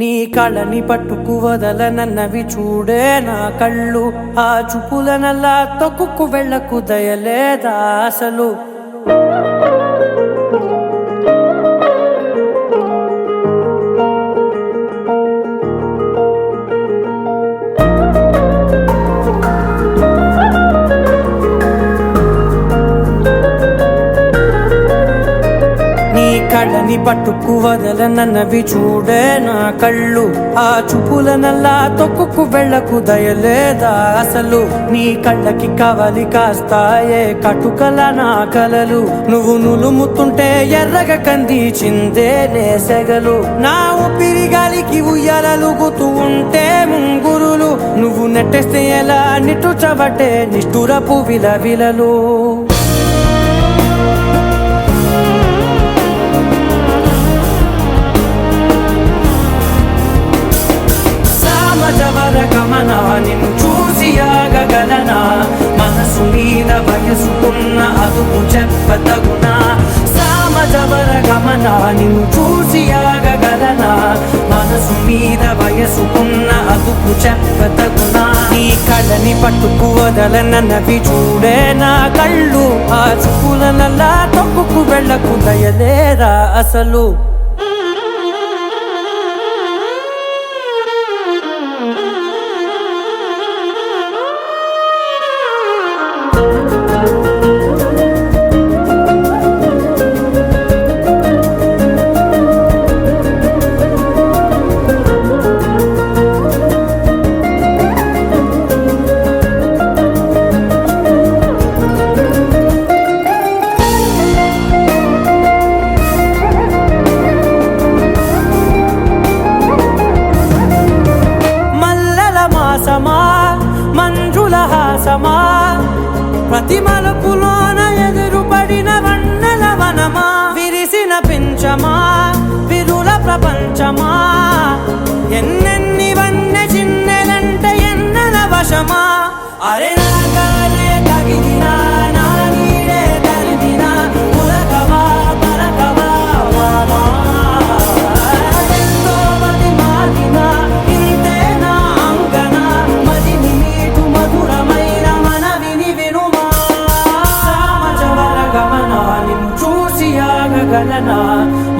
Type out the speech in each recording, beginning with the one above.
నీ కళని పట్టుకు వదలనన్నవి చూడే నా కళ్ళు. ఆ చూపులనల్లా తొక్కుకు వెళ్ళకు దయలేదా అసలు. కళ్ళని పట్టుకు వదలనన్నవి చూడే నా కళ్ళు. ఆ చూపులనల్లా తొక్కుకు వెళ్ళకు దయలేదా అసలు. నీ కళ్ళకి కవలి కాస్తాయే కటుకల నా కలలు. నువ్వు నులుముతుంటే ఎర్రగ కందిచిందే నేసెగలు. నా ఊపిరి గాలికి ఉయ్యాలలుగుతూ ఉంటే ముంగురులు. నువ్వు నెట్టేస్తే ఎలా నిట్టుచబట్టే నిష్ఠురపు విలవిలలు. గమనా నిన్ను చూసి ఆగగలనా. మనసు మీద వయసుకున్న అదుపు చెప్పతగునా. సామజవర గమనా నిన్ను చూసి ఆగగలనా. మనసు మీద వయసుకున్న అదుపు చెప్పతగునా. నీ కళ్ళని పట్టుకు వదలనన్నవి చూడే నా కళ్ళు. ఆ చూపులనల్లా తొక్కుకు వెళ్ళకు దయలేరా అసలు. మంజుల హాసమా ప్రతి మలుపులోన ఎదురుపడిన వన్నెల వనమా. విరిసిన పించమా విరుల ప్రపంచమా. ఎన్నెన్ని వన్నె చిన్నెలంటే ఎన్నెల వశమా. అరే నాగాలే తగిలినా నా నీడే తరిమినా. పులకవా పలకవా వామా. ఎంతో మతి మాటినా ఇంతే నా అంగన. మదిని మీటు మధురమైన మనవిని వినుమా. సామజవర గమనా నిన్ను చూసి ఆగగలనా.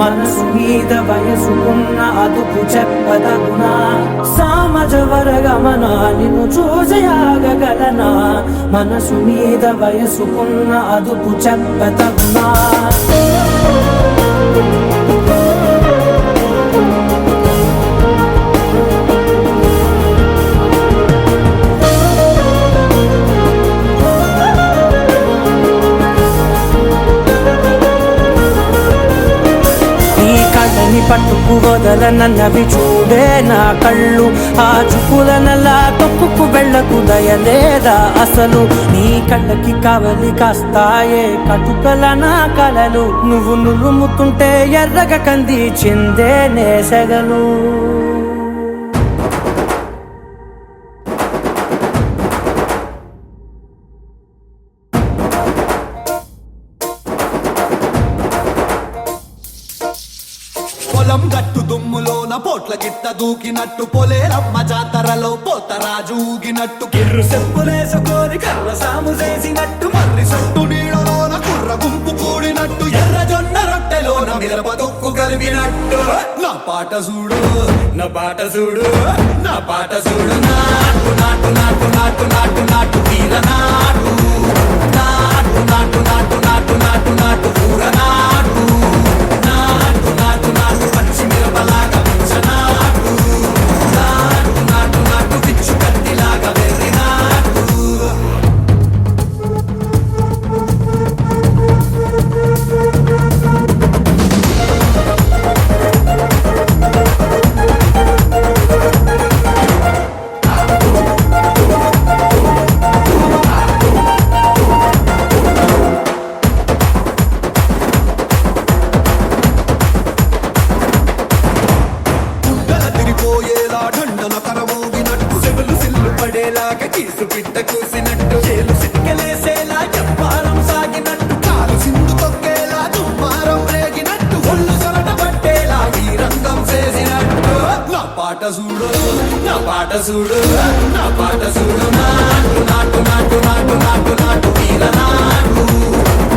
మనసు మీద వయసుకున్న అదుపు చెప్పదగునా. సామజవర గమనా నిన్ను చూసి ఆగగలనా. మనసు మీద వయసుకున్న అదుపు చెప్పదగునా. కళ్ళని పట్టుకు వదలనన్నవి చూడే నా కళ్ళు. ఆ చూపులనల్లా తొక్కుకు వెళ్ళకు దయలేదా అసలు. నీ కళ్ళకి కవలి కాస్తాయే కటుకల నా కలలు. నువ్వు నులుముతుంటే ఎర్రగ కందిచిందే నేసెగలు. పొలం గట్టు దుమ్ములోన పోట్ల గిట్ట దూకినట్టు. పొలేరమ్మ జాతరలో పోతరాజు ఊగినట్టు. కిర్రు సెప్పులేసుకొని కర్ర సాము చేసినట్టు. మర్రి సొట్టు నీడలోన కుర్ర గుంపు కూడినట్టు. ఎర్ర జొన్న రొట్టెలోన మిరప దొక్కు కలిపినట్టు. నా పాట చూడు నా పాట చూడు నా పాట చూడు. నాటు నాటు నాటు నాటు నాటు నాటు తీర నాటు. నాటు నాటు నాటు నాటు నాటు నాటు కూర నాటు. నాటు నాటు నాటు పచ్చి మిరపలాగా నాటు. నాటు నాటు నాటు పిచ్చు కత్తిలాగా వెర్రి నాటు. కీసు పిట్ట కూసినట్టు. చేలు సిక్కలేసేలా చెప్పారం సాగినట్టు. కాలు సింధు తొక్కేలా దుమ్మారం రేగినట్టు. ఒళ్ళు సొరట పట్టేలా ఈ రంగం చేసినట్టు. నా నా పాట చూడు నా పాట చూడు నా పాట చూడు నాటు నాటు నాటు నాటు నాటు నాటు వీర నాటు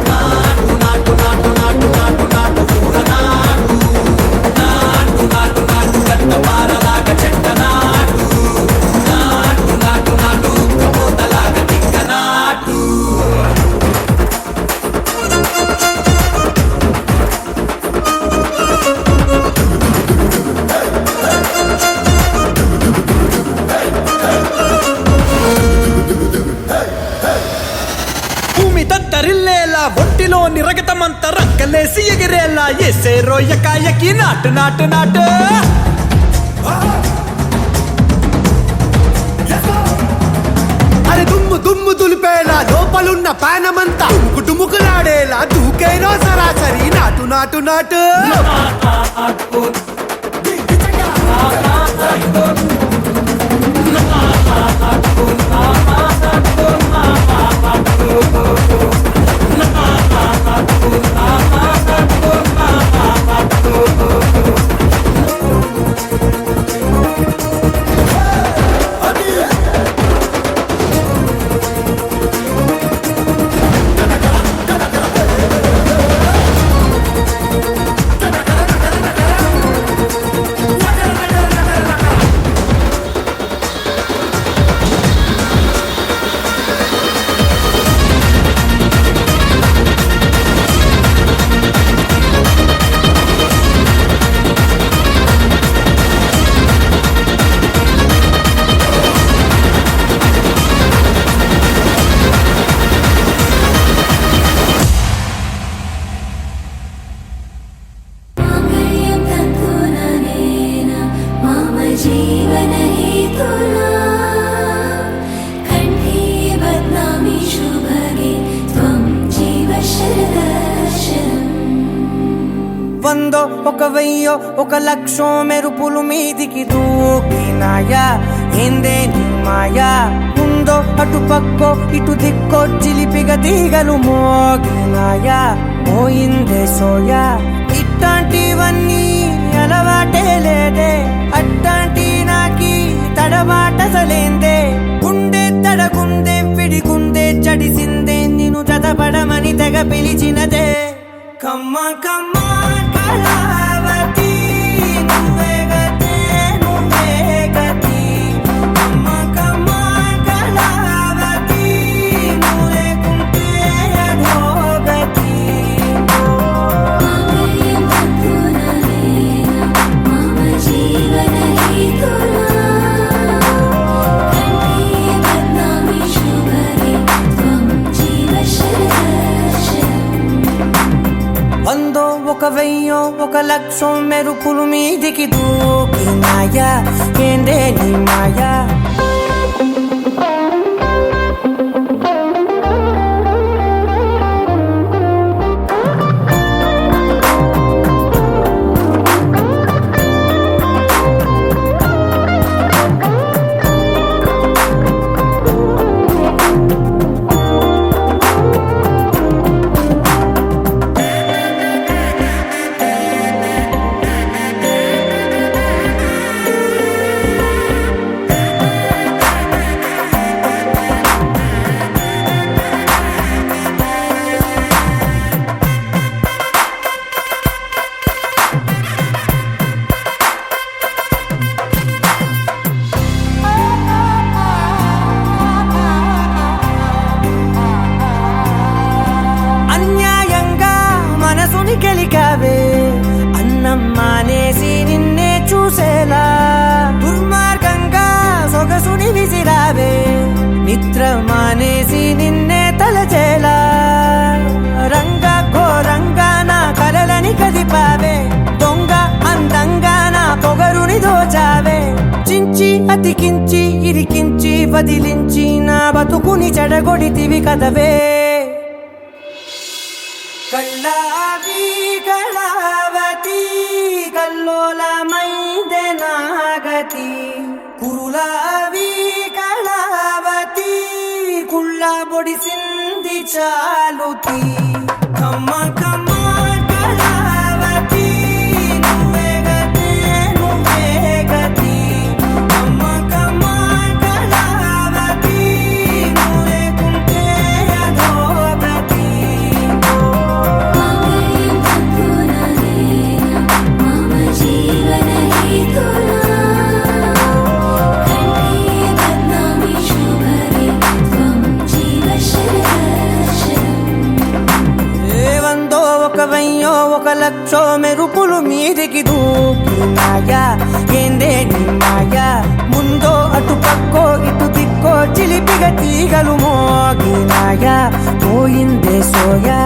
నాటు నాటు నాటు నాటు నాటు నాటు పూర నాటు నాటు నాటు నాటు గట్ట పారలాగా చెట్ట నాటు నాటు నాటు నాటు కపోతలాగా తిక్క నాటు భూమి తత్తరిల్లేలా ఒంటిలోని రగతమంతా రక్కలేసి ఎగిరేలా ఎసే రోయకాయకి నాటు నాటు నాటు అరే దుమ్ము దుమ్ము దులిపేలా లోపలున్న పానమంతా డుముకులాడేలా దూకేనో సరాసరి నాటు నాటు నాటు जीवन हेतुना कंठे बध्नामि शुभगे त्वं जीव शरदर्शनम् వందో ఒక వెయ్యో ఒక లక్షో మెరుపులు మీదికి దూకినాయా ఏందే నీ మాయా ఉందో అటు పక్కో ఇటు దిక్కో చిలిపిగా తీగలు మోగినాయా పోయిందే సోయా ఇట్లాంటివన్నీ అలవాటే లేదే అట్లాంటి నాకి తడబాటసలేందే గుండె తడగుందే విడిగుందే చడిసిందే నిన్ను చదపడమని తెగ పిలిచినదే కమ్మ కమ్మ కళావతి నువ్వే గతే నువ్వే గతి కమ్మ కమ్మ కళావతి నువ్వు లేకుంటే అధోగతి मामयं तन्तुना मम जीवन हेतुना कंठे बध्नामि शुभगे त्वं जीव शरदर्शनम् వందో ఒక వెయ్యో ఒక లక్షో మెరుపులు మీదికి దూకినాయా ఏందే నీ మాయా గెలికావే అన్నం మానేసి నిన్నే చూసేలా దుర్మార్గంగా సొగసుని విసిరావే నిద్ర మానేసి నిన్నే తలచేలా రంగ ఘోరంగా నా కలలని కదిపావే దొంగ అందంగా నా పొగరుని దోచావే చించి అతికించి ఇరికించి వదిలించి నా బతుకుని చెడగొడితివి కదవే కళ్ళావి కళావతి కల్లోలమైందే నాగతి కురులావి కళావతి కుళ్ళ బొడిసింది చాలుతి కమ్మ కమ్మ కళావతి నువ్వే గతే నువ్వే గతి ఈగలు మోగినాయా పోయిందే సోయా